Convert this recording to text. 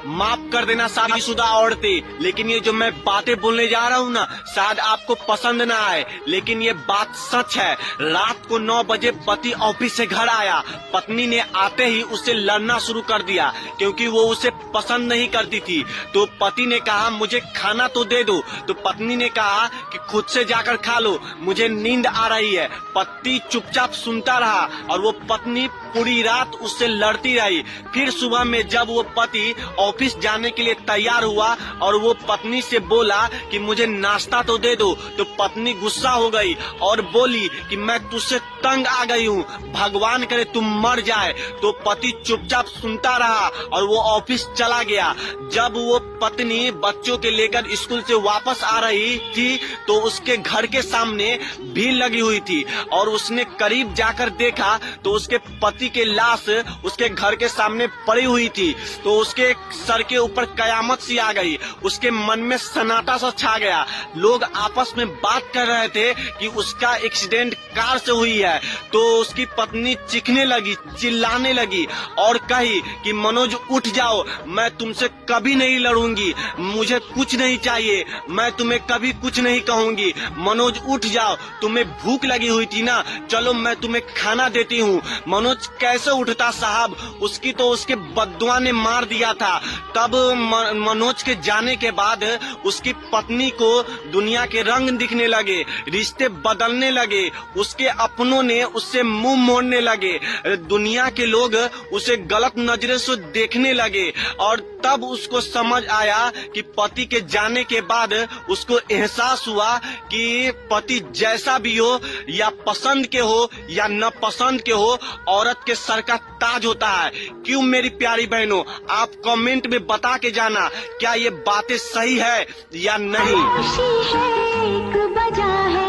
माफ कर देना शादीशुदा औरतें, लेकिन ये जो मैं बातें बोलने जा रहा हूँ ना, शायद आपको पसंद ना आए, लेकिन ये बात सच है। रात को 9 बजे पति ऑफिस से घर आया, पत्नी ने आते ही उससे लड़ना शुरू कर दिया क्योंकि वो उसे पसंद नहीं करती थी। तो पति ने कहा मुझे खाना तो दे दो, तो पत्नी ने कहा कि खुद से जाकर खा लो, मुझे नींद आ रही है। पति चुपचाप सुनता रहा और वो पत्नी पूरी रात उससे लड़ती रही। फिर सुबह में जब वो पति ऑफिस जाने के लिए तैयार हुआ और वो पत्नी से बोला कि मुझे नाश्ता तो दे दो, तो पत्नी गुस्सा हो गई और बोली कि मैं तुझसे तंग आ गई हूँ, भगवान करे तुम मर जाए। तो पति चुपचाप सुनता रहा और वो ऑफिस चला गया। जब वो पत्नी बच्चों के लेकर स्कूल से वापस आ रही थी तो उसके घर के सामने भीड़ लगी हुई थी और उसने करीब जाकर देखा तो उसके पति की लाश उसके घर के सामने पड़ी हुई थी। तो उसके सर के ऊपर कयामत सी आ गई, उसके मन में सन्नाटा सा छा गया। लोग आपस में बात कर रहे थे कि उसका एक्सीडेंट कार से हुई है। तो उसकी पत्नी चीखने लगी, चिल्लाने लगी और कही कि मनोज उठ जाओ, मैं तुमसे कभी नहीं लड़ूंगी, मुझे कुछ नहीं चाहिए, मैं तुम्हें कभी कुछ नहीं कहूंगी। मनोज उठ जाओ, तुम्हें भूख लगी हुई थी ना, चलो मैं तुम्हें खाना देती हूँ। मनोज कैसे उठता साहब, उसकी तो उसके बद्दुआ ने मार दिया था। तब मनोज के जाने के बाद उसकी पत्नी को दुनिया के रंग दिखने लगे, रिश्ते बदलने लगे, उसके अपनों ने उससे मुंह मोड़ने लगे, दुनिया के लोग उसे गलत नजरे से देखने लगे। और तब उसको समझ आया कि पति के जाने के बाद उसको एहसास हुआ कि पति जैसा भी हो, या पसंद के हो या न पसंद के हो, औरत के सर का ताज होता है। क्यों मेरी प्यारी बहनों, आप कमेंट में बता के जाना क्या ये बातें सही है या नहीं। है एक वजह है